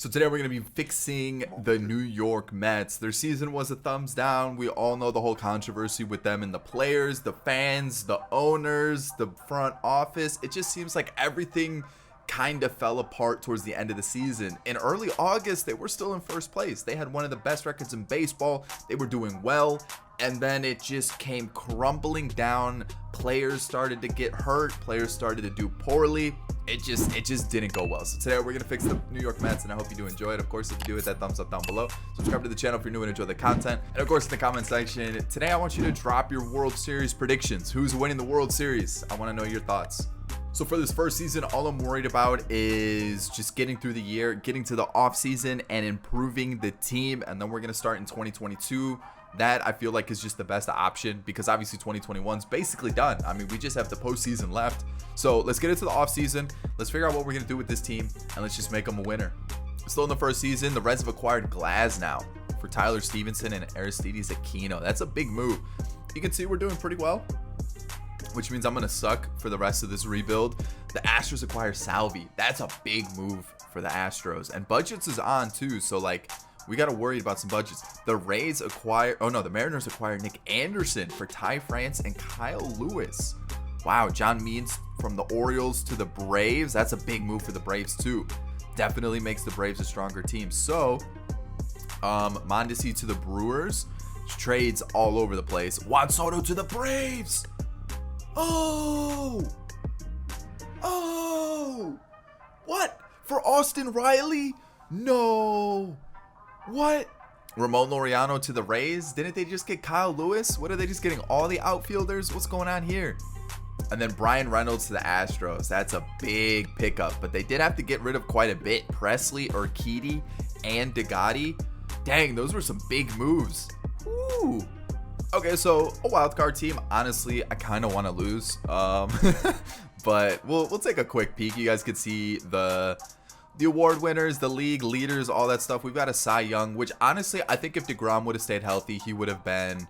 So today we're going to be fixing the New York Mets. Their season was a thumbs down. We all know the whole controversy with them and the players, the fans, the owners, the front office. It just seems like everything kind of fell apart towards the end of the season. In early August, they were still in first place. They had one of the best records in baseball. They were doing well. And then it just came crumbling down. Players started to get hurt. Players started to do poorly. It just didn't go well. So today we're gonna fix the New York Mets, and I hope you do enjoy it. Of course, if you do, hit that thumbs up down below. Subscribe to the channel if you're new and enjoy the content. And of course, in the comment section today, I want you to drop your World Series predictions. Who's winning the World Series? I want to know your thoughts. So for this first season, all I'm worried about is just getting through the year, getting to the off season, and improving the team. And then we're gonna start in 2022. That I feel like is just the best option, because obviously 2021 is basically done. I mean, we just have the postseason left. So let's get into the offseason. Let's figure out what we're going to do with this team, and let's just make them a winner. Still in the first season, the Reds have acquired Glasnow for Tyler Stevenson and Aristides Aquino. That's a big move. You can see we're doing pretty well, which means I'm going to suck for the rest of this rebuild. The Astros acquire Salvi. That's a big move for the Astros. And budgets is on too, so like, we got to worry about some budgets. The Rays acquire, the Mariners acquire Nick Anderson for Ty France and Kyle Lewis. Wow, John Means from the Orioles to the Braves. That's a big move for the Braves too. Definitely makes the Braves a stronger team. So, Mondesi to the Brewers. Trades all over the place. Juan Soto to the Braves. Oh, what? For Austin Riley? No. What? Ramon Laureano to the Rays? Didn't they just get Kyle Lewis? What, are they just getting all the outfielders? What's going on here? And then Brian Reynolds to the Astros. That's a big pickup, but they did have to get rid of quite a bit. Presley, Urquidy, and Degotti. Dang, those were some big moves. Ooh. Okay, so a wild card team. Honestly, I kind of want to lose, but we'll take a quick peek. You guys could see the award winners, the league leaders, all that stuff. We've got a Cy Young, which honestly, I think if DeGrom would have stayed healthy, he would have been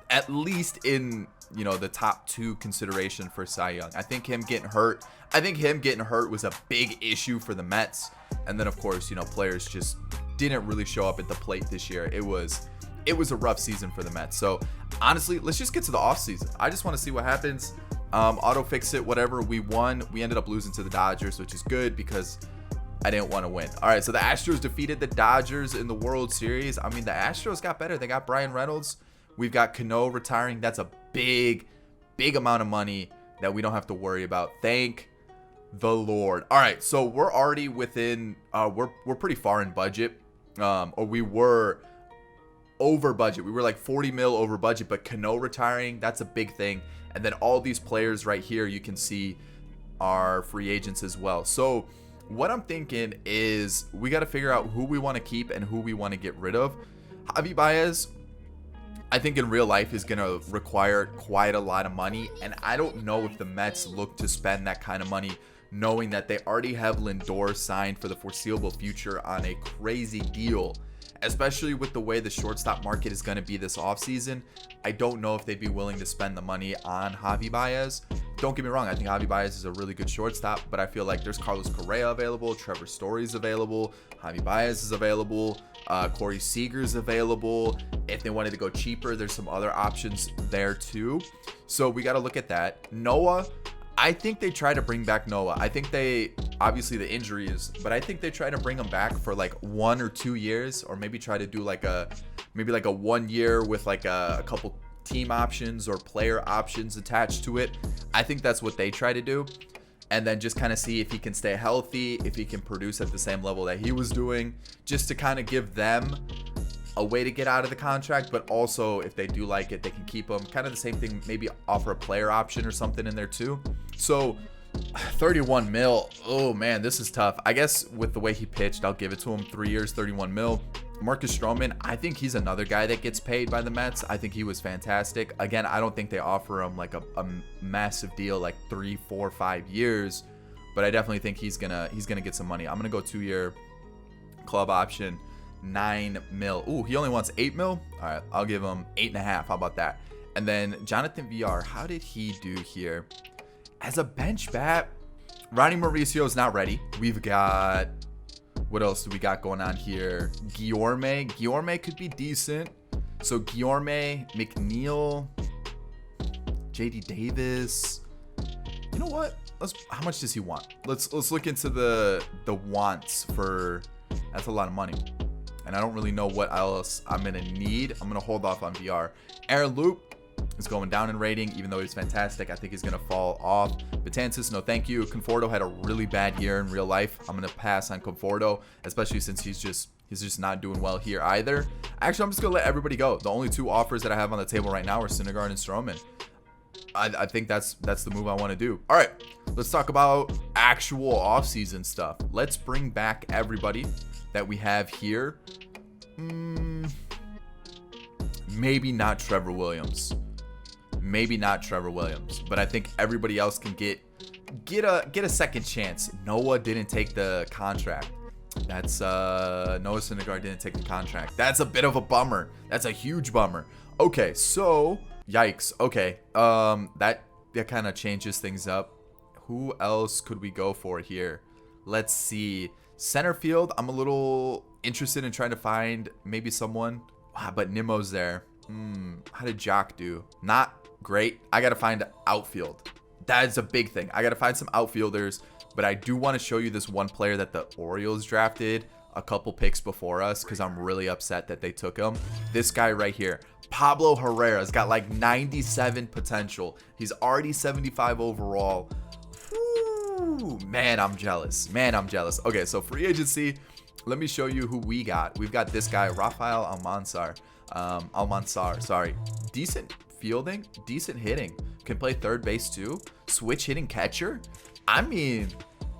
at least in, the top 2 consideration for Cy Young. I think him getting hurt was a big issue for the Mets. And then of course, players just didn't really show up at the plate this year. It was a rough season for the Mets. So honestly, let's just get to the offseason. I just want to see what happens. Auto fix it, whatever. We won. We ended up losing to the Dodgers, which is good because I didn't want to win. All right, so the Astros defeated the Dodgers in the World Series. I mean, the Astros got better. They got Brian Reynolds. We've got Cano retiring. That's a big amount of money that we don't have to worry about. Thank the Lord. All right, so we're already within, we're pretty far in budget, or we were over budget. We were like 40 mil over budget, but Cano retiring, that's a big thing. And then all these players right here, you can see are free agents as well. So what I'm thinking is we got to figure out who we want to keep and who we want to get rid of. Javi Baez, I think in real life is going to require quite a lot of money. And I don't know if the Mets look to spend that kind of money, knowing that they already have Lindor signed for the foreseeable future on a crazy deal, especially with the way the shortstop market is going to be this offseason. I don't know if they'd be willing to spend the money on Javi Baez. Don't get me wrong, I think Javi Baez is a really good shortstop, but I feel like there's Carlos Correa available, Trevor Story's available, Javi Baez is available, Corey Seager's available. If they wanted to go cheaper, there's some other options there too. So we got to look at that. Noah, I think they try to bring back Noah. I think they, obviously the injuries, but I think they try to bring him back for like 1 or 2 years, or maybe try to do like a 1 year with like a couple team options or player options attached to it. I think that's what they try to do. And then just kind of see if he can stay healthy, if he can produce at the same level that he was doing, just to kind of give them a way to get out of the contract. But also if they do like it, they can keep him. Kind of the same thing, maybe offer a player option or something in there too. So 31 mil. Oh man, this is tough. I guess with the way he pitched, I'll give it to him. 3 years, 31 mil. Marcus Stroman, I think he's another guy that gets paid by the Mets. I think he was fantastic. Again, I don't think they offer him like a massive deal, like 3, 4, 5 years, but I definitely think he's gonna get some money. I'm gonna go 2-year club option, 9 mil. Ooh, he only wants 8 mil. All right, I'll give him 8.5. How about that? And then Jonathan VR, how did he do here? As a bench bat, Ronnie Mauricio is not ready. We've got What else do we got going on here? Guillorme could be decent. So Guillorme, McNeil, JD Davis. You know what? How much does he want? Let's look into the wants for. That's a lot of money, and I don't really know what else I'm gonna need. I'm gonna hold off on VR. Aaron Loop is going down in rating, even though he's fantastic. I think he's gonna fall off. Betances, no thank you. Conforto had a really bad year in real life. I'm gonna pass on Conforto, especially since he's just not doing well here either. Actually, I'm just gonna let everybody go. The only 2 offers that I have on the table right now are Syndergaard and Stroman. I think that's the move I want to do. All right, let's talk about actual offseason stuff. Let's bring back everybody that we have here. Maybe not Trevor Williams. But I think everybody else can get a second chance. Noah didn't take the contract. That's Noah Syndergaard didn't take the contract. That's a bit of a bummer. That's a huge bummer. Okay, so yikes. Okay, that kind of changes things up. Who else could we go for here? Let's see. Center field, I'm a little interested in trying to find maybe someone. But Nimmo's there. How did Jock do? Not great. I got to find outfield. That's a big thing. I got to find some outfielders. But I do want to show you this one player that the Orioles drafted a couple picks before us, because I'm really upset that they took him. This guy right here. Pablo Herrera's got like 97 potential. He's already 75 overall. Whew, man, I'm jealous. Okay, so free agency. Let me show you who we got. We've got this guy, Rafael Almanzar. Sorry. Decent fielding, decent hitting. Can play third base too. Switch hitting catcher. I mean,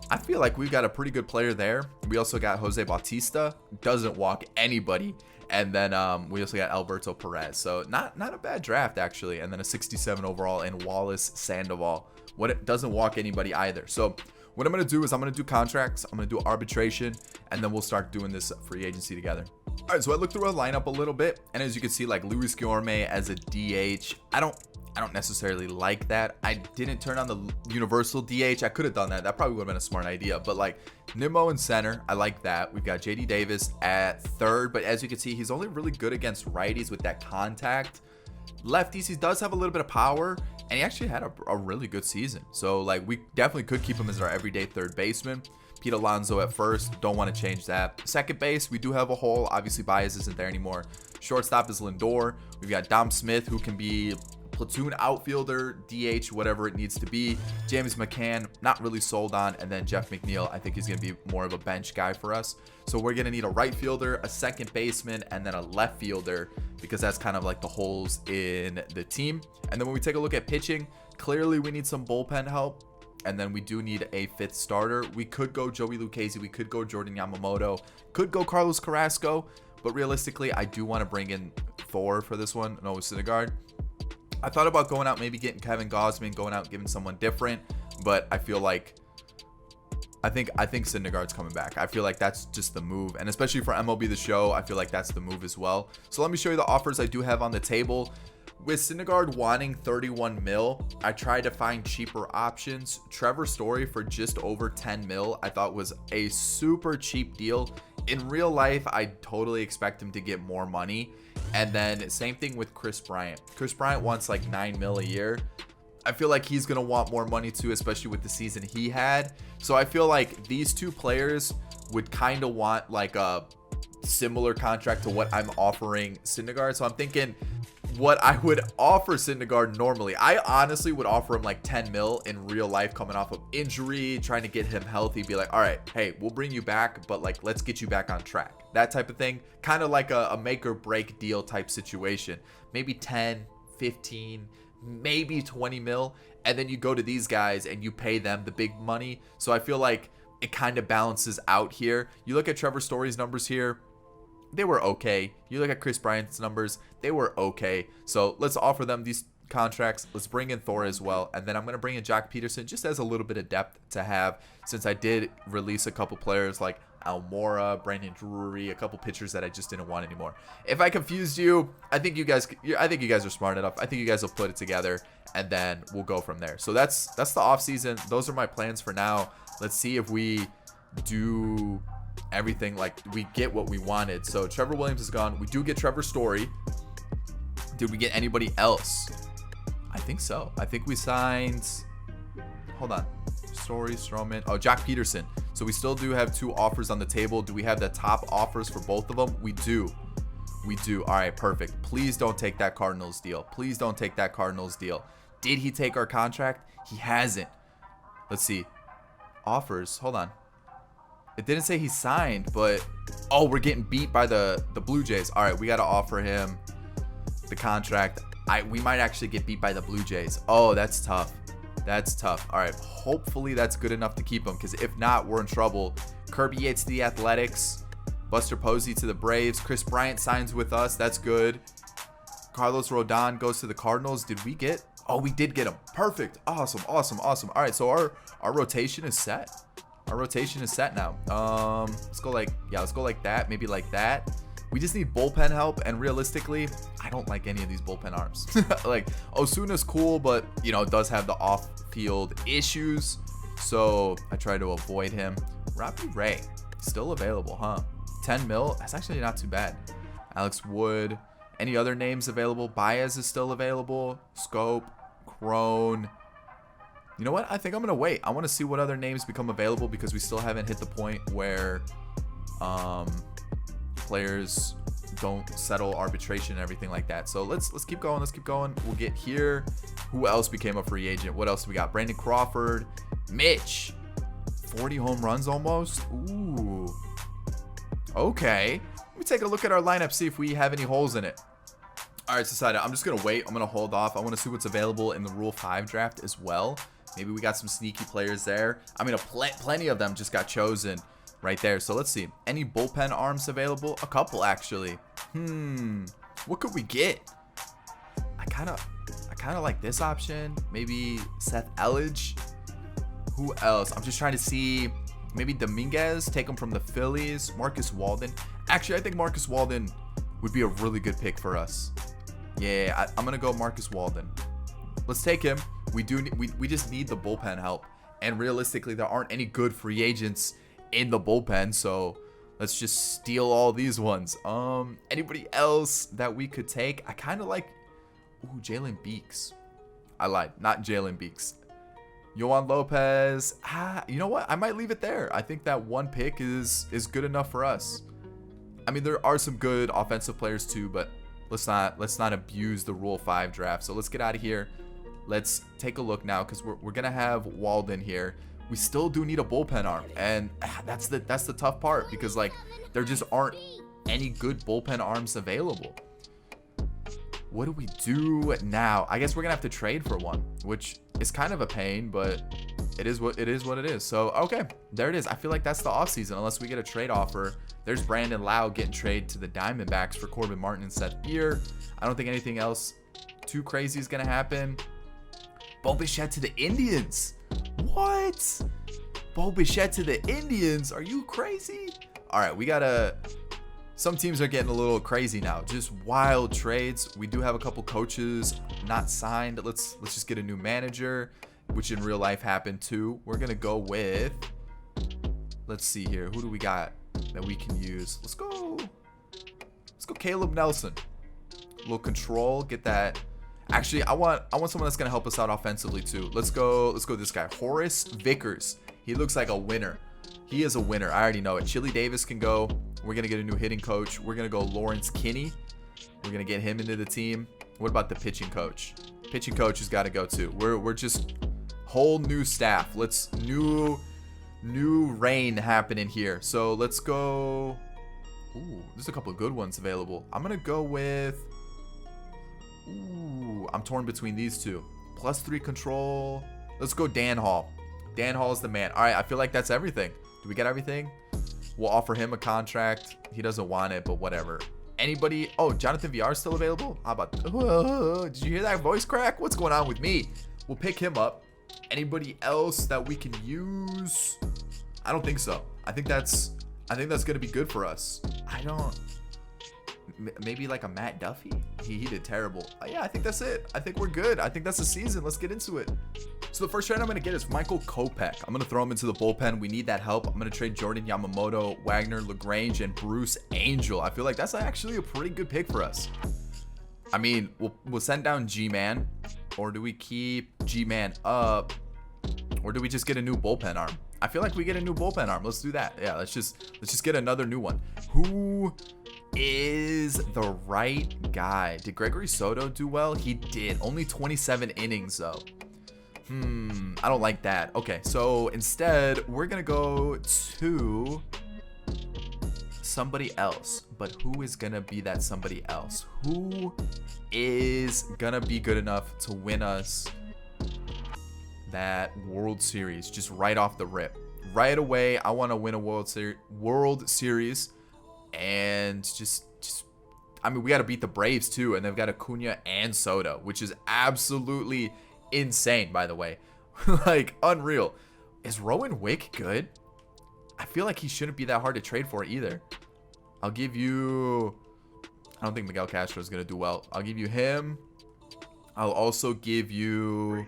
I feel like we've got a pretty good player there. We also got Jose Bautista. Doesn't walk anybody. And then we also got Alberto Perez. So not a bad draft, actually. And then a 67 overall in Wallace Sandoval. It doesn't walk anybody either. So what I'm going to do is I'm going to do contracts. I'm going to do arbitration. And then we'll start doing this free agency together. All right, so I looked through our lineup a little bit. And as you can see, like Luis Guillorme as a DH. I don't necessarily like that. I didn't turn on the universal DH. I could have done that. That probably would have been a smart idea. But like Nimmo in center, I like that. We've got JD Davis at third. But as you can see, he's only really good against righties with that contact. Lefties, he does have a little bit of power. And he actually had a really good season. So like we definitely could keep him as our everyday third baseman. Pete Alonso at first. Don't want to change that. Second base, we do have a hole. Obviously, Baez isn't there anymore. Shortstop is Lindor. We've got Dom Smith, who can be platoon outfielder, DH, whatever it needs to be. James McCann, not really sold on. And then Jeff McNeil, I think he's going to be more of a bench guy for us. So we're going to need a right fielder, a second baseman, and then a left fielder, because that's kind of like the holes in the team. And then when we take a look at pitching, clearly we need some bullpen help. And then we do need a fifth starter. We could go Joey Lucchesi. We could go Jordan Yamamoto. Could go Carlos Carrasco. But realistically, I do want to bring in Thor for this one. Noah Syndergaard. I thought about going out, maybe getting Kevin Gausman, going out and giving someone different. But I feel like I think Syndergaard's coming back. I feel like that's just the move. And especially for MLB The Show, I feel like that's the move as well. So let me show you the offers I do have on the table. With Syndergaard wanting 31 mil, I tried to find cheaper options. Trevor Story for just over 10 mil, I thought was a super cheap deal. In real life, I totally expect him to get more money. And then same thing with Chris Bryant. Chris Bryant wants like 9 mil a year. I feel like he's going to want more money too, especially with the season he had. So I feel like these two players would kind of want like a similar contract to what I'm offering Syndergaard. So I'm thinking what I would offer Syndergaard normally, I honestly would offer him like 10 mil in real life, coming off of injury, trying to get him healthy, be like, all right, hey, we'll bring you back, but like, let's get you back on track. That type of thing, kind of like a make or break deal type situation. Maybe 10, 15, maybe 20 mil. And then you go to these guys and you pay them the big money. So I feel like it kind of balances out here. You look at Trevor Story's numbers here. They were okay. You look at Chris Bryant's numbers, they were okay. So let's offer them these contracts. Let's bring in Thor as well. And then I'm going to bring in Jock Peterson just as a little bit of depth to have, since I did release a couple players like Almora, Brandon Drury, a couple pitchers that I just didn't want anymore. If I confused you, I think you guys are smart enough. I think you guys will put it together and then we'll go from there. So that's the off season. Those are my plans for now. Let's see if we do everything, like, we get what we wanted. So Trevor Williams is gone. We do get Trevor Story. Did we get anybody else? I think so. I think we signed, hold on, Story, Stroman, oh, Jack Peterson. So we still do have 2 offers on the table. Do we have the top offers for both of them? We do. We do. All right, perfect. Please don't take that Cardinals deal. Please don't take that Cardinals deal. Did he take our contract? He hasn't. Let's see. Offers. Hold on. It didn't say he signed, but oh, we're getting beat by the Blue Jays. All right, we got to offer him the contract. We might actually get beat by the Blue Jays. Oh, that's tough. That's tough. All right, hopefully that's good enough to keep him, because if not, we're in trouble. Kirby Yates to the Athletics. Buster Posey to the Braves. Chris Bryant signs with us. That's good. Carlos Rodon goes to the Cardinals. Did we get? Oh, we did get him. Perfect. Awesome, awesome, awesome. All right, so our rotation is set. Our rotation is set now. Let's go like, yeah, let's go like that. Maybe like that. We just need bullpen help, and realistically, I don't like any of these bullpen arms. Like, Osuna's cool, but, you know, does have the off-field issues, so I try to avoid him. Robbie Ray, still available, huh? 10 mil, that's actually not too bad. Alex Wood, any other names available? Baez is still available. Scope, Crone. You know what? I think I'm going to wait. I want to see what other names become available, because we still haven't hit the point where players don't settle arbitration and everything like that. So let's keep going. Let's keep going. We'll get here. Who else became a free agent? What else do we got? Brandon Crawford, Mitch, 40 home runs almost. Ooh. Okay. Let me take a look at our lineup, see if we have any holes in it. All right, Society, I'm just going to wait. I'm going to hold off. I want to see what's available in the Rule 5 draft as well. Maybe we got some sneaky players there. I mean, plenty of them just got chosen right there. So let's see. Any bullpen arms available? A couple, actually. What could we get? I kind of like this option. Maybe Seth Elledge. Who else? I'm just trying to see. Maybe Dominguez. Take him from the Phillies. Marcus Walden. Actually, I think Marcus Walden would be a really good pick for us. Yeah, I'm gonna go Marcus Walden. Let's take him. We just need the bullpen help, and realistically, there aren't any good free agents in the bullpen, so let's just steal all these ones. Anybody else that we could take? I kind of like, ooh, Jalen Beeks. I lied, not Jalen Beeks. Yohan Lopez. You know what? I might leave it there. I think that one pick is good enough for us. I mean, there are some good offensive players too, but let's not abuse the Rule 5 draft. So let's get out of here. Let's take a look now, because we're gonna have Walden here. We still do need a bullpen arm, and that's the tough part, because like there just aren't any good bullpen arms available. What do we do now? I guess we're gonna have to trade for one, which is kind of a pain, but it is what it is. So okay, there it is. I feel like that's the offseason, unless we get a trade offer. There's Brandon Lau getting traded to the Diamondbacks for Corbin Martin and Seth Beer. I don't think anything else too crazy is gonna happen. Bo Bichette to the Indians. What? Bo Bichette to the Indians? Are you crazy? All right, we gotta. Some teams are getting a little crazy now. Just wild trades. We do have a couple coaches not signed. Let's just get a new manager, which in real life happened too. We're gonna go with. Let's see here. Who do we got that we can use? Let's go Caleb Nelson. A little control. Get that. Actually, I want someone that's gonna help us out offensively too. Let's go this guy, Horace Vickers. He looks like a winner. He is a winner. I already know it. Chili Davis can go. We're gonna get a new hitting coach. We're gonna go Lawrence Kinney. We're gonna get him into the team. What about the pitching coach? Pitching coach has got to go too. We're just whole new staff. Let's new reign happening here. So let's go. Ooh, there's a couple of good ones available. I'm gonna go with. Ooh, I'm torn between these two. +3 control. Let's go Dan Hall. Dan Hall is the man. All right, I feel like that's everything. Do we get everything? We'll offer him a contract. He doesn't want it, but whatever. Anybody? Oh, Jonathan VR is still available? How about... did you hear that voice crack? What's going on with me? We'll pick him up. Anybody else that we can use? I don't think so. I think that's going to be good for us. Maybe like a Matt Duffy? He did terrible. Yeah, I think that's it. I think we're good. I think that's the season. Let's get into it. So the first trade I'm going to get is Michael Kopech. I'm going to throw him into the bullpen. We need that help. I'm going to trade Jordan Yamamoto, Wagner, LaGrange, and Bruce Angel. I feel like that's actually a pretty good pick for us. I mean, we'll send down G-Man, or do we keep G-Man up, or do we just get a new bullpen arm? I feel like we get a new bullpen arm. Let's do that. Yeah, let's just get another new one. Who is the right guy? Did Gregory Soto do well? He did. Only 27 innings though. I don't like that. Okay, so instead we're gonna go to somebody else. But who is gonna be that somebody else? Who is gonna be good enough to win us that World Series just right off the rip? Right away, I want to win a World Series, and just I mean, we got to beat the Braves too, and they've got Acuna and Soto, which is absolutely insane, by the way. Like, unreal. Is Rowan Wick good? I feel like he shouldn't be that hard to trade for either. I'll give you... I don't think Miguel Castro is going to do well. I'll give you him. I'll also give you...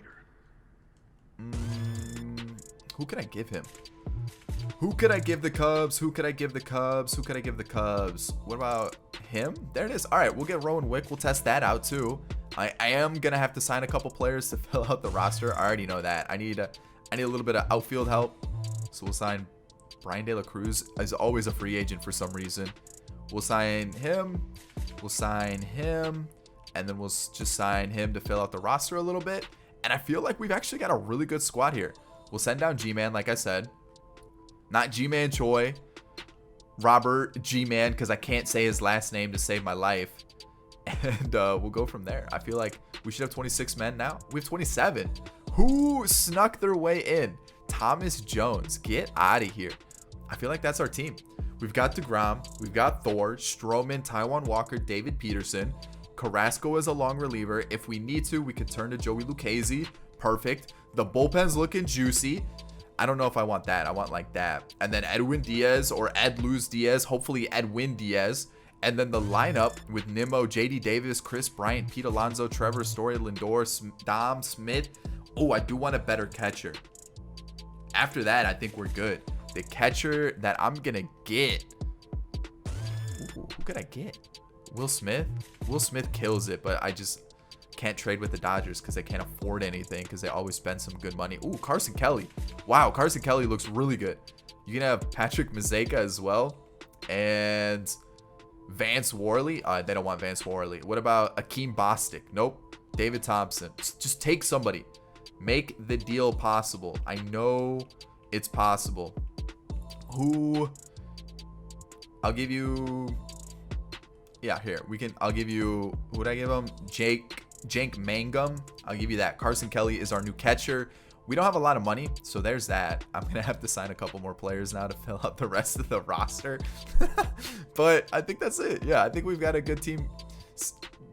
who could I give him? Who could I give the Cubs? Who could I give the Cubs? Who could I give the Cubs? What about him? There it is. All right, we'll get Rowan Wick. We'll test that out too. I am gonna have to sign a couple players to fill out the roster. I already know that. I need a little bit of outfield help. So we'll sign Brian De La Cruz as always a free agent for some reason. We'll sign him. We'll sign him, and then we'll just sign him to fill out the roster a little bit. And I feel like we've actually got a really good squad here. We'll send down G-Man, like I said. Not G-Man Choi. Robert G-Man, because I can't say his last name to save my life. And we'll go from there. I feel like we should have 26 men now. We have 27. Who snuck their way in? Thomas Jones. Get out of here. I feel like that's our team. We've got DeGrom. We've got Thor, Stroman, Taiwan Walker, David Peterson. Carrasco as a long reliever. If we need to, we could turn to Joey Lucchesi. Perfect. The bullpen's looking juicy. I don't know if I want that. I want like that. And then Edwin Diaz or Ed Luz Diaz. Hopefully Edwin Diaz. And then the lineup with Nimmo, JD Davis, Chris Bryant, Pete Alonso, Trevor Story, Lindor, Dom Smith. Oh, I do want a better catcher. After that, I think we're good. The catcher that I'm going to get. Ooh, who could I get? Will Smith? Will Smith kills it, but I just can't trade with the Dodgers because they can't afford anything because they always spend some good money. Ooh, Carson Kelly. Wow, Carson Kelly looks really good. You can have Patrick Mazeka as well. And Vance Worley. They don't want Vance Worley. What about Akeem Bostic? Nope. David Thompson. Just take somebody. Make the deal possible. I know it's possible. Who? I'll give you... Yeah, here. I'll give you... Who would I give him? Jank Mangum. I'll give you that. Carson Kelly is our new catcher. We don't have a lot of money, so there's that. I'm going to have to sign a couple more players now to fill out the rest of the roster. But I think that's it. Yeah, I think we've got a good team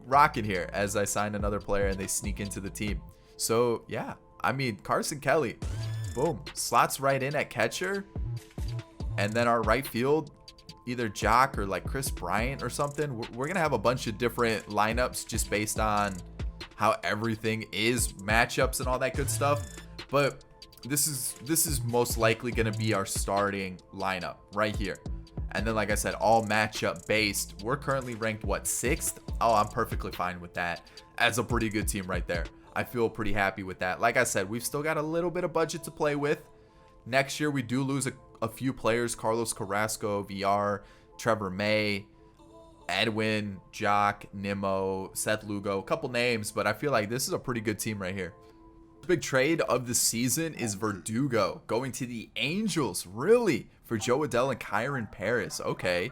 rocking here as I sign another player and they sneak into the team. So, yeah. I mean, Carson Kelly, boom, slots right in at catcher. And then our right field, either Jock or like Chris Bryant or something. We're going to have a bunch of different lineups just based on how everything is, matchups and all that good stuff. But this is most likely going to be our starting lineup right here. And then, like I said, all matchup based. We're currently ranked, what, 6th? Oh, I'm perfectly fine with that. That's a pretty good team right there. I feel pretty happy with that. Like I said, we've still got a little bit of budget to play with. Next year, we do lose a few players. Carlos Carrasco, VR, Trevor May, Edwin, Jock, Nimmo, Seth Lugo. A couple names, but I feel like this is a pretty good team right here. The big trade of the season is Verdugo going to the Angels. Really? For Joe Adell and Kyron Paris. Okay.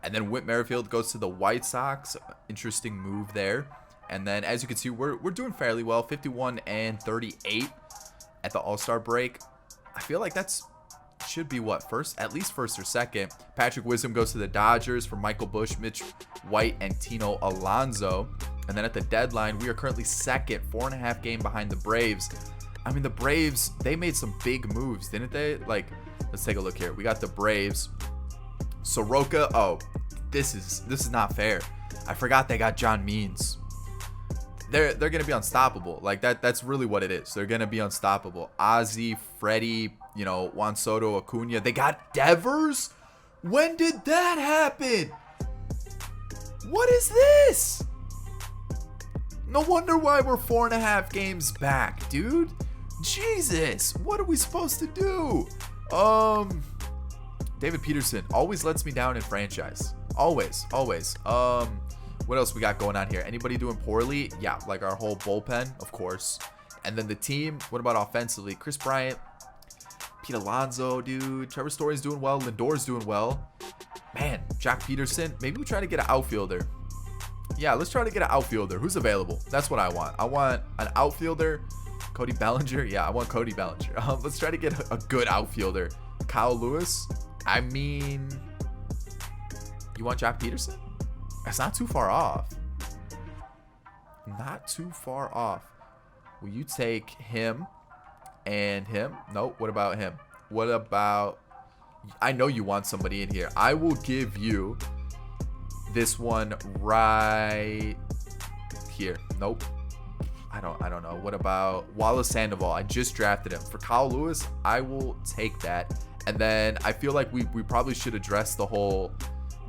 And then Whit Merrifield goes to the White Sox. Interesting move there. And then, as you can see, we're doing fairly well. 51 and 38 at the All-Star break. I feel like that's should be what, first? At least first or second. Patrick Wisdom goes to the Dodgers for Michael Busch, Mitch White, and Tino Alonso. And then at the deadline, we are currently second, 4.5 game behind the Braves. I mean, the Braves, they made some big moves, didn't they? Like, let's take a look here. We got the Braves. Soroka. Oh, this is not fair. I forgot they got John Means. they're going to be unstoppable. Like that's really what it is. They're going to be unstoppable. Ozzy, Freddie, you know, Juan Soto, Acuna. They got Devers? When did that happen? What is this? No wonder why we're 4.5 games back, dude. Jesus, what are we supposed to do? David Peterson always lets me down in franchise. Always. What else we got going on here? Anybody doing poorly? Yeah, like our whole bullpen, of course. And then the team, what about offensively? Chris Bryant, Pete Alonso, dude. Trevor Story's doing well. Lindor's doing well. Man, Jack Peterson. Maybe we try to get an outfielder. Yeah, let's try to get an outfielder. Who's available? That's what I want. I want an outfielder. Cody Bellinger. Yeah, I want Cody Bellinger. Let's try to get a good outfielder. Kyle Lewis. I mean, you want Jack Peterson? That's not too far off. Not too far off. Will you take him and him? No, what about him? What about... I know you want somebody in here. I will give you this one right here. Nope. I don't know. What about Wallace Sandoval? I just drafted him. For Kyle Lewis, I will take that. And then I feel like we probably should address the whole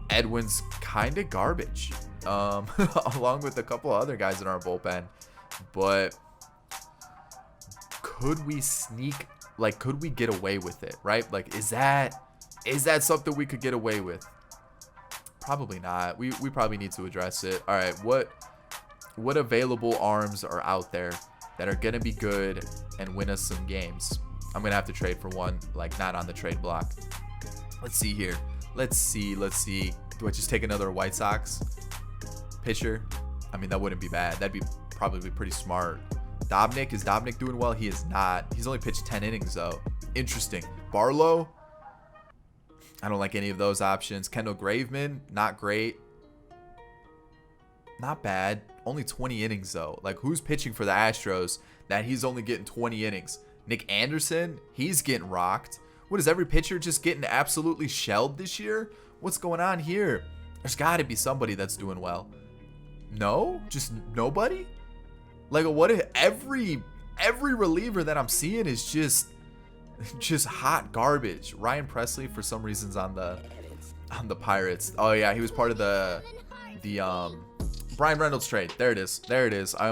Edwin's kind of garbage, along with a couple other guys in our bullpen. But could we sneak, like, could we get away with it, right? Like, is that something we could get away with? Probably not. We probably need to address it. All right, what available arms are out there that are gonna be good and win us some games? I'm gonna have to trade for one, like, not on the trade block. Let's see here. Let's see. Do I just take another White Sox pitcher? I mean, that wouldn't be bad. That'd be probably pretty smart. Dobnik, is Dobnik doing well? He is not. He's only pitched 10 innings though. Interesting. Barlow, I don't like any of those options. Kendall Graveman, not great. Not bad. Only 20 innings though. Like, who's pitching for the Astros that he's only getting 20 innings? Nick Anderson, he's getting rocked. What, is every pitcher just getting absolutely shelled this year? What's going on here? There's got to be somebody that's doing well. No? Just nobody? Like, what if every reliever that I'm seeing is just hot garbage? Ryan Presley, for some reason's on the Pirates. Oh yeah, he was part of the Brian Reynolds trade. There it is. I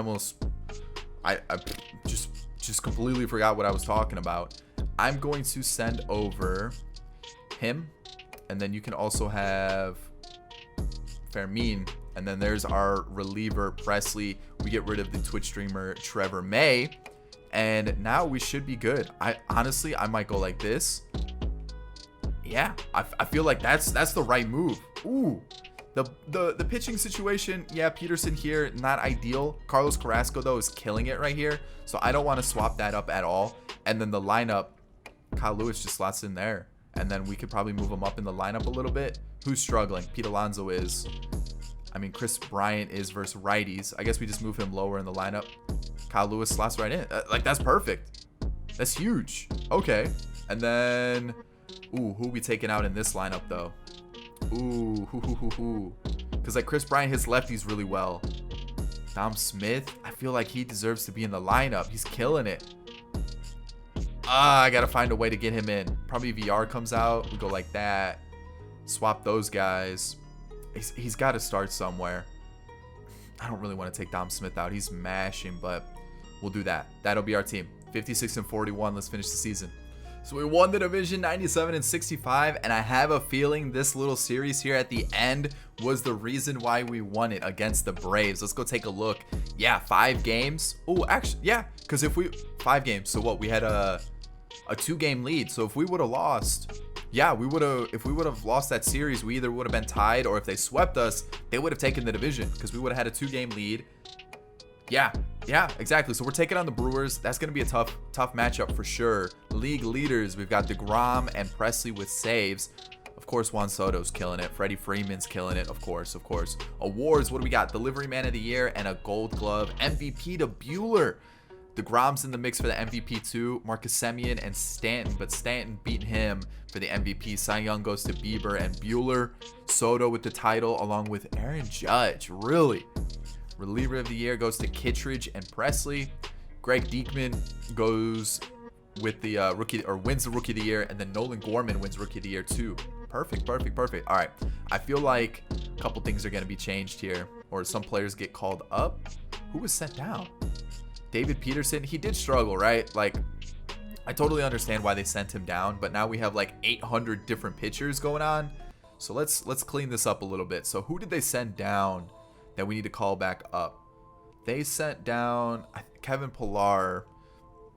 just completely forgot what I was talking about. I'm going to send over him, and then you can also have Fermin, and then there's our reliever Presley. We get rid of the Twitch streamer Trevor May, and now we should be good. I might go like this. Yeah, I feel like that's the right move. Ooh, the pitching situation, yeah, Peterson here, not ideal. Carlos Carrasco though is killing it right here, so I don't want to swap that up at all. And then the lineup, Kyle Lewis just slots in there, and then we could probably move him up in the lineup a little bit. Who's struggling? Pete Alonso is. I mean, Chris Bryant is versus righties. I guess we just move him lower in the lineup. Kyle Lewis slots right in. Like, that's perfect. That's huge. Okay. And then, ooh, who are we taking out in this lineup though? Ooh, who? Because like Chris Bryant hits lefties really well. Dom Smith, I feel like he deserves to be in the lineup. He's killing it. I gotta find a way to get him in. Probably VR comes out. We go like that. Swap those guys. He's got to start somewhere. I don't really want to take Dom Smith out. He's mashing, but we'll do that. That'll be our team. 56-41. Let's finish the season. So we won the division 97-65, and I have a feeling this little series here at the end was the reason why we won it against the Braves. Let's go take a look. Yeah, 5 games. Oh, actually, yeah, because if we 5 games. So what? We had a 2-game lead. So if we would have lost, yeah, if we would have lost that series, we either would have been tied, or if they swept us, they would have taken the division because we would have had a 2-game lead. Yeah, exactly. So we're taking on the Brewers. That's going to be a tough matchup for sure. League leaders, we've got DeGrom and Presley with saves. Of course, Juan Soto's killing it. Freddie Freeman's killing it, of course. Awards, what do we got? Delivery Man of the Year and a Gold Glove. MVP to Bueller. DeGrom's in the mix for the MVP too. Marcus Semien and Stanton, but Stanton beat him for the MVP. Cy Young goes to Bieber and Bueller. Soto with the title along with Aaron Judge. Really Reliever of the year goes to Kittredge and Presley. Greg Diekman goes with the rookie, or wins the Rookie of the Year, and then Nolan Gorman wins Rookie of the Year too. Perfect. All right, I feel like a couple things are going to be changed here, or some players get called up. Who was sent down? David Peterson. He did struggle, right? Like, I totally understand why they sent him down, but now we have like 800 different pitchers going on. So let's clean this up a little bit. So who did they send down that we need to call back up? They sent down Kevin Pillar.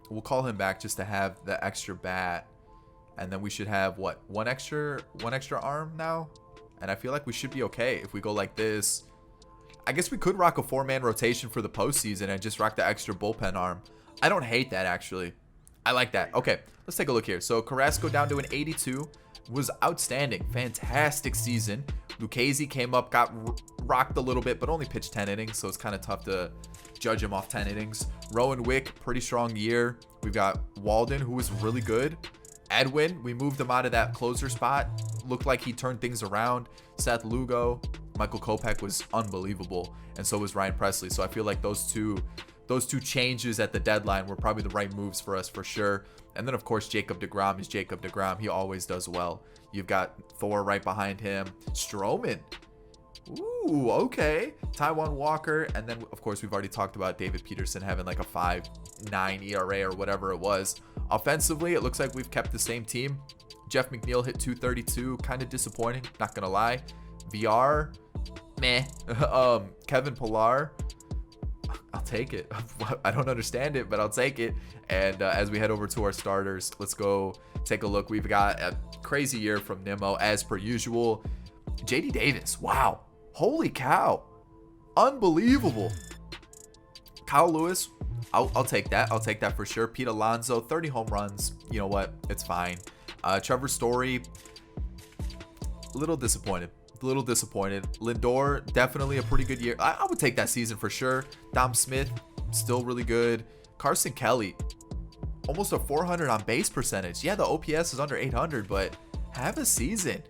We'll call him back just to have the extra bat. And then we should have what? One extra arm now? And I feel like we should be okay if we go like this. I guess we could rock a 4-man rotation for the postseason and just rock the extra bullpen arm. I don't hate that, actually. I like that. Okay, let's take a look here. So Carrasco down to an 82. Was outstanding. Fantastic season. Lucchesi came up, got rocked a little bit, but only pitched 10 innings, so it's kind of tough to judge him off 10 innings. Rowan Wick, pretty strong year. We've got Walden, who was really good. Edwin, we moved him out of that closer spot. Looked like he turned things around. Seth Lugo, Michael Kopech was unbelievable, and so was Ryan Presley. So I feel like those two changes at the deadline were probably the right moves for us for sure. And then, of course, Jacob deGrom is Jacob deGrom. He always does well. You've got Thor right behind him. Stroman. Ooh, okay. Taijuan Walker. And then, of course, we've already talked about David Peterson having like a 5.9 ERA or whatever it was. Offensively, it looks like we've kept the same team. Jeff McNeil hit 232. Kind of disappointing, not going to lie. VR, meh. Kevin Pillar. I'll take it. I don't understand it, but I'll take it. And as we head over to our starters, let's go take a look. We've got a crazy year from Nimmo, as per usual. JD Davis. Wow. Holy cow. Unbelievable. Kyle Lewis. I'll take that. I'll take that for sure. Pete Alonso, 30 home runs. You know what? It's fine. Trevor Story. A little disappointed. Lindor, definitely a pretty good year. I would take that season for sure. Dom Smith, still really good. Carson Kelly, almost a 400 on base percentage. Yeah, the OPS is under 800, but have a season.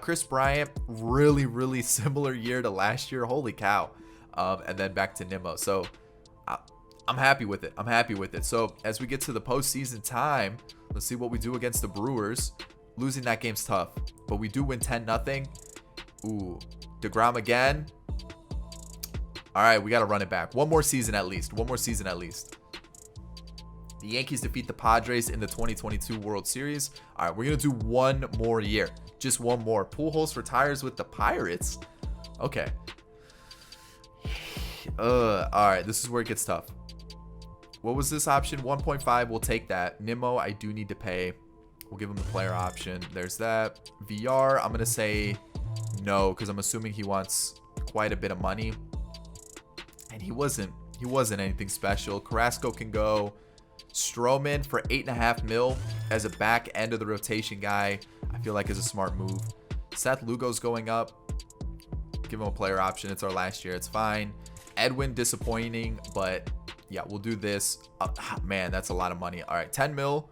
Chris Bryant, really similar year to last year. Holy cow. And then back to Nimmo. So I'm happy with it. So as we get to the postseason time, let's see what we do against the Brewers. Losing that game's tough, but we do win 10-0. Ooh, DeGrom again. All right, we got to run it back. One more season at least. The Yankees defeat the Padres in the 2022 World Series. All right, we're going to do one more year. Just one more. Pujols retires with the Pirates. Okay. All right, this is where it gets tough. What was this option? 1.5. We'll take that. Nimmo, I do need to pay. We'll give him the player option. There's that. VR, I'm going to say no, because I'm assuming he wants quite a bit of money. And he wasn't anything special. Carrasco can go. Stroman for 8.5 mil as a back end of the rotation guy, I feel like is a smart move. Seth Lugo's going up. Give him a player option. It's our last year. It's fine. Edwin, disappointing, but yeah, we'll do this. Man, that's a lot of money. All right, 10 mil.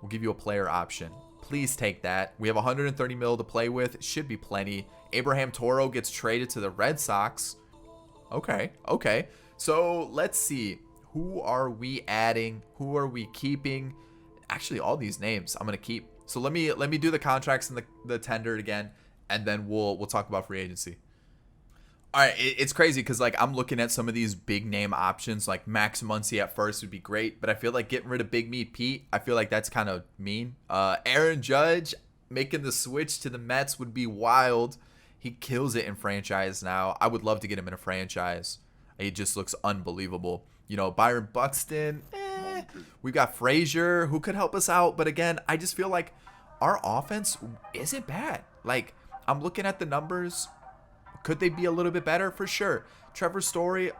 We'll give you a player option. Please take that. We have 130 mil to play with. Should be plenty. Abraham Toro gets traded to the Red Sox. Okay. So let's see. Who are we adding? Who are we keeping? Actually, all these names I'm gonna keep. So let me do the contracts and the tender again, and then we'll talk about free agency. All right, it's crazy because like I'm looking at some of these big name options, like Max Muncy at first would be great, but I feel like getting rid of Big Meat Pete, I feel like that's kind of mean. Aaron Judge making the switch to the Mets would be wild. He kills it in franchise now. I would love to get him in a franchise. He just looks unbelievable. You know, Byron Buxton. We've got Frazier who could help us out, but again, I just feel like our offense isn't bad. Like I'm looking at the numbers. Could they be a little bit better? For sure. Trevor Story,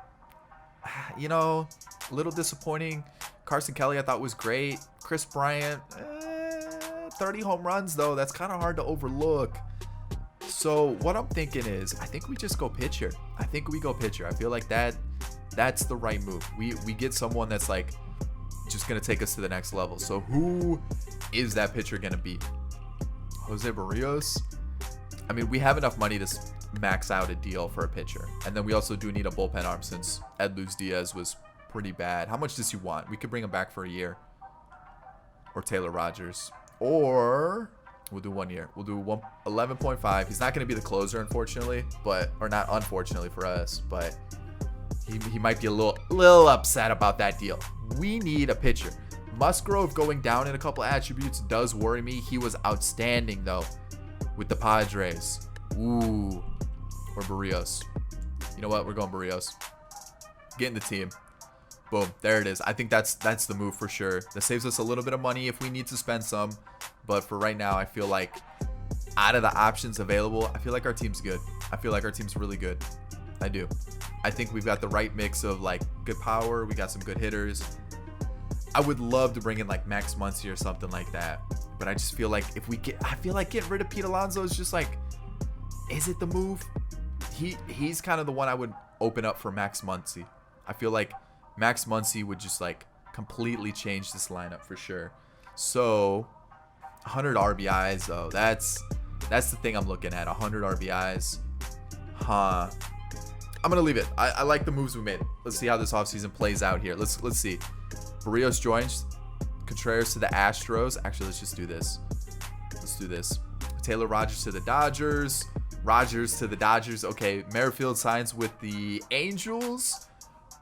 you know, a little disappointing. Carson Kelly I thought was great. Chris Bryant, 30 home runs though. That's kind of hard to overlook. So what I'm thinking is I think we just go pitcher. I feel like that's the right move. We get someone that's like just going to take us to the next level. So who is that pitcher going to be? Jose Barrios? I mean, we have enough money to max out a deal for a pitcher. And then we also do need a bullpen arm since Edluz Diaz was pretty bad. How much does he want? We could bring him back for a year. Or Taylor Rogers. Or we'll do 1 year. We'll do 11.5. He's not going to be the closer, unfortunately. Or not unfortunately for us. But he might be a little upset about that deal. We need a pitcher. Musgrove going down in a couple attributes does worry me. He was outstanding, though, with the Padres. Ooh. Or Barrios. You know what? We're going Barrios. Get in the team. Boom. There it is. I think that's the move for sure. That saves us a little bit of money if we need to spend some. But for right now, I feel like out of the options available, I feel like our team's good. I feel like our team's really good. I do. I think we've got the right mix of like good power. We got some good hitters. I would love to bring in like Max Muncy or something like that. But I just feel like I feel like getting rid of Pete Alonso is just like, is it the move? He's kind of the one I would open up for Max Muncy. I feel like Max Muncy would just like completely change this lineup for sure. So 100 RBIs though. That's the thing I'm looking at. 100 RBIs. Huh. I'm gonna leave it. I like the moves we made. Let's see how this offseason plays out here. Let's see. Barrios joins Contreras to the Astros. Actually, let's just do this. Let's do this. Taylor Rogers to the Dodgers. Rogers to the Dodgers. Okay, Merrifield signs with the Angels.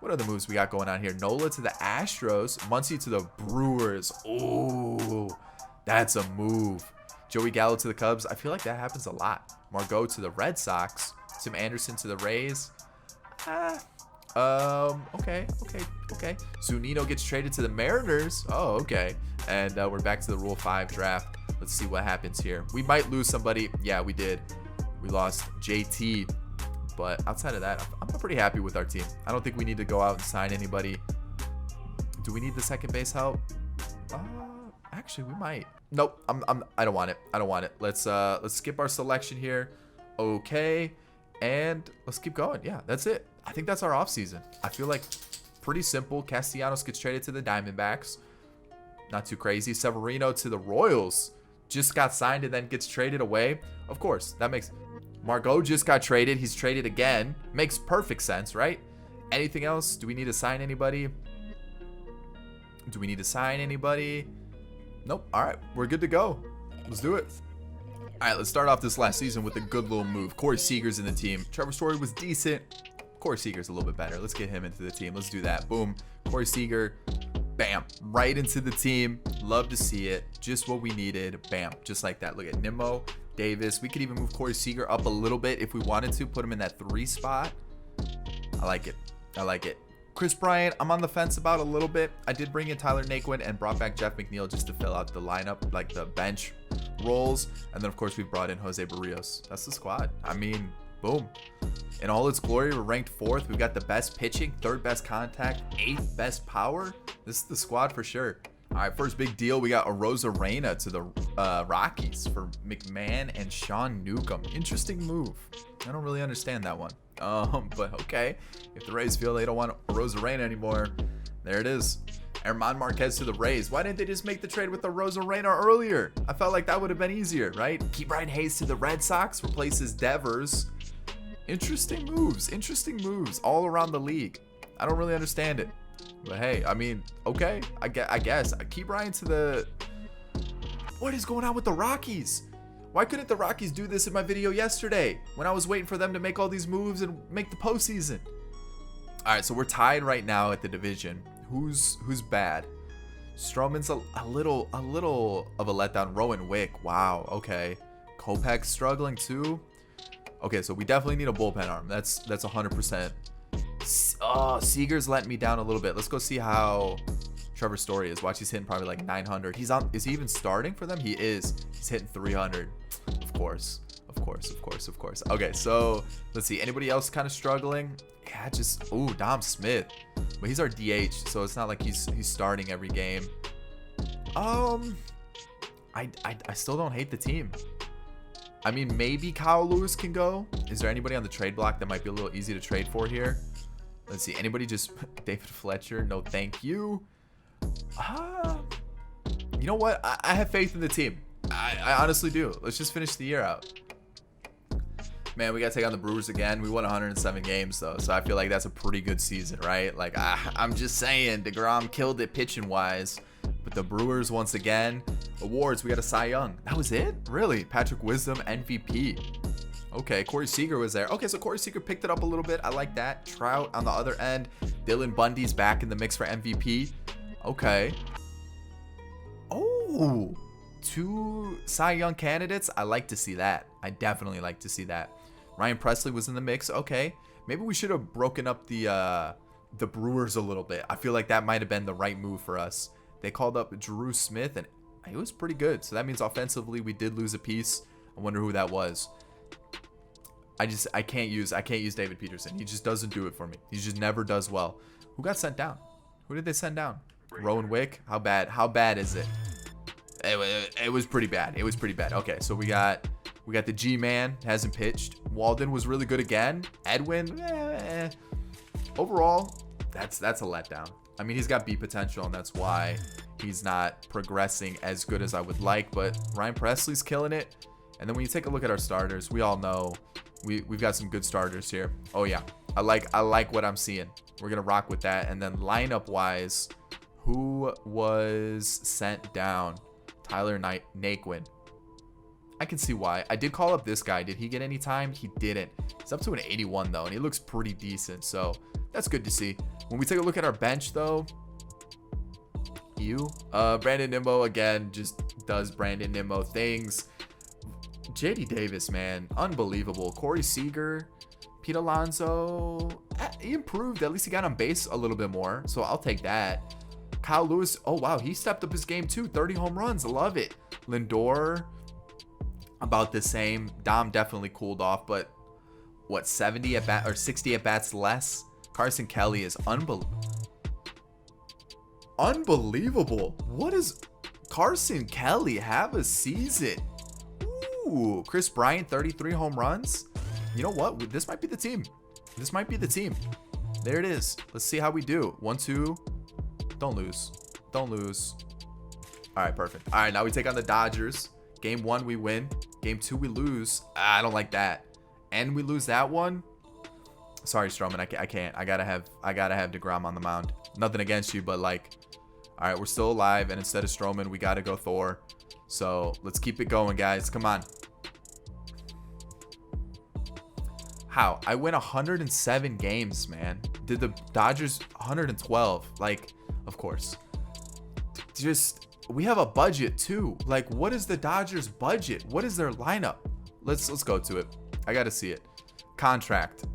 What other moves we got going on here? Nola to the Astros. Muncy to the Brewers. Ooh, that's a move. Joey Gallo to the Cubs. I feel like that happens a lot. Margot to the Red Sox. Tim Anderson to the Rays. Okay. Zunino gets traded to the Mariners. Oh, okay. And we're back to the Rule 5 draft. Let's see what happens here. We might lose somebody. Yeah, we did. We lost JT. But outside of that, I'm pretty happy with our team. I don't think we need to go out and sign anybody. Do we need the second base help? Actually, we might. Nope. I don't want it. I don't want it. Let's skip our selection here. Okay. And let's keep going. Yeah, that's it. I think that's our offseason. I feel like pretty simple. Castellanos gets traded to the Diamondbacks. Not too crazy. Severino to the Royals. Just got signed and then gets traded away. Of course, that makes... Margot just got traded. He's traded again. Makes perfect sense, right? Anything else? Do we need to sign anybody? Nope. All right. We're good to go. Let's do it. All right. Let's start off this last season with a good little move. Corey Seager's in the team. Trevor Story was decent. Corey Seager's a little bit better. Let's get him into the team. Let's do that. Boom. Corey Seager. Bam. Right into the team. Love to see it. Just what we needed. Bam. Just like that. Look at Nimmo. Davis. We could even move Corey Seager up a little bit if we wanted to. Put him in that 3 spot. I like it. Chris Bryant, I'm on the fence about a little bit. I did bring in Tyler Naquin and brought back Jeff McNeil just to fill out the lineup, like the bench roles. And then, of course, we brought in Jose Barrios. That's the squad. I mean, boom. In all its glory, we're ranked 4th. We've got the best pitching, 3rd best contact, 8th best power. This is the squad for sure. All right, first big deal. We got Arozarena to the Rockies for McMahon and Sean Newcomb. Interesting move. I don't really understand that one. But okay. If the Rays feel they don't want Arozarena anymore, there it is. Herman Marquez to the Rays. Why didn't they just make the trade with Arozarena earlier? I felt like that would have been easier, right? Ke'Bryan Hayes to the Red Sox replaces Devers. Interesting moves all around the league. I don't really understand it. But hey, I mean, okay, I guess. Ke'Bryan to the... What is going on with the Rockies? Why couldn't the Rockies do this in my video yesterday when I was waiting for them to make all these moves and make the postseason? All right, so we're tied right now at the division. Who's bad? Stroman's a little of a letdown. Rowan Wick, wow, okay. Kopech's struggling too. Okay, so we definitely need a bullpen arm. That's 100%. Oh, Seeger's letting me down a little bit. Let's go see how Trevor Story is. Watch, he's hitting probably like 900. Is he even starting for them? He is. He's hitting 300. Of course. Okay, so let's see. Anybody else kind of struggling? Yeah, Dom Smith. But he's our DH, so it's not like he's starting every game. I still don't hate the team. I mean, maybe Kyle Lewis can go. Is there anybody on the trade block that might be a little easy to trade for here? Let's see. Anybody just... David Fletcher. No, thank you. You know what? I have faith in the team. I honestly do. Let's just finish the year out. Man, we got to take on the Brewers again. We won 107 games, though, so I feel like that's a pretty good season, right? Like, I'm just saying, DeGrom killed it pitching-wise. But the Brewers, once again, awards, we got a Cy Young. That was it? Really? Patrick Wisdom, MVP. Okay, Corey Seeger was there. Okay, so Corey Seeger picked it up a little bit. I like that. Trout on the other end. Dylan Bundy's back in the mix for MVP. Okay. Oh, 2 Cy Young candidates. I like to see that. I definitely like to see that. Ryan Presley was in the mix. Okay, maybe we should have broken up the Brewers a little bit. I feel like that might have been the right move for us. They called up Drew Smith, and he was pretty good. So that means offensively we did lose a piece. I wonder who that was. I can't use David Peterson. He just doesn't do it for me. He just never does well. Who got sent down? Who did they send down? Rowan Wick. How bad is it? It was pretty bad. It was pretty bad. Okay, so we got the G-Man, hasn't pitched. Walden was really good again. Edwin, overall, that's a letdown. I mean, he's got B potential, and that's why he's not progressing as good as I would like. But Ryan Presley's killing it. And then when you take a look at our starters, we all know we've got some good starters here. Oh yeah, I like what I'm seeing. We're gonna rock with that. And then lineup wise, who was sent down? Tyler Naquin. I can see why. I did call up this guy. Did he get any time? He didn't. He's up to an 81 though, and he looks pretty decent. So that's good to see. When we take a look at our bench though, Brandon Nimmo again just does Brandon Nimmo things. JD Davis, man, unbelievable. Corey Seager, Pete Alonso, he improved. At least he got on base a little bit more, so I'll take that. Kyle Lewis, oh wow, he stepped up his game too. 30 home runs, I love it. Lindor, about the same. Dom definitely cooled off, but what, 70 at bat or 60 at bats less? Carson Kelly is unbelievable. What does Carson Kelly have a season? Ooh, Chris Bryant, 33 home runs. You know what? This might be the team. This might be the team. There it is. Let's see how we do. 1-2. Don't lose. Don't lose. All right, perfect. All right, now we take on the Dodgers. Game 1, we win. Game 2, we lose. I don't like that. And we lose that one. Sorry, Stroman. I can't. I gotta have DeGrom on the mound. Nothing against you, but like, all right, we're still alive. And instead of Stroman, we gotta go Thor. So let's keep it going, guys. Come on. How? I win 107 games, man. Did the Dodgers 112? Like, of course. Just, we have a budget too. Like, what is the Dodgers budget? What is their lineup? Let's go to it. I gotta see it. Contract.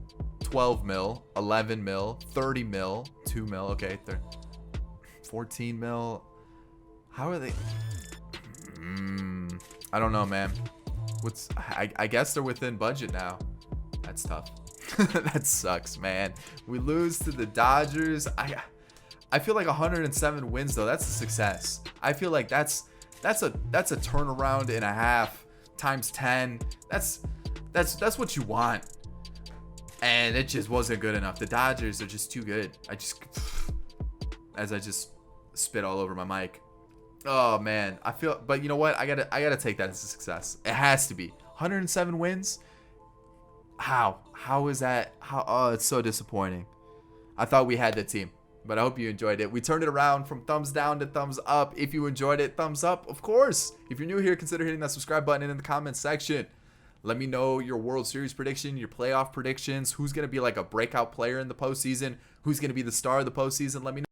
12 mil, 11 mil, 30 mil, 2 mil. Okay, 14 mil. How are they? I don't know, man. I guess they're within budget now. That's tough. That sucks, man. We lose to the Dodgers. I feel like 107 wins though. That's a success. I feel like that's a turnaround and a half times 10. That's what you want. And it just wasn't good enough. The Dodgers are just too good. I just spit all over my mic. Oh man, I feel, but you know what? I gotta take that as a success. It has to be 107 wins. How is that? Oh, it's so disappointing. I thought we had the team, but I hope you enjoyed it. We turned it around from thumbs down to thumbs up. If you enjoyed it, thumbs up, of course. If you're new here, consider hitting that subscribe button in the comments section. Let me know your World Series prediction, your playoff predictions. Who's gonna be like a breakout player in the postseason? Who's gonna be the star of the postseason? Let me know.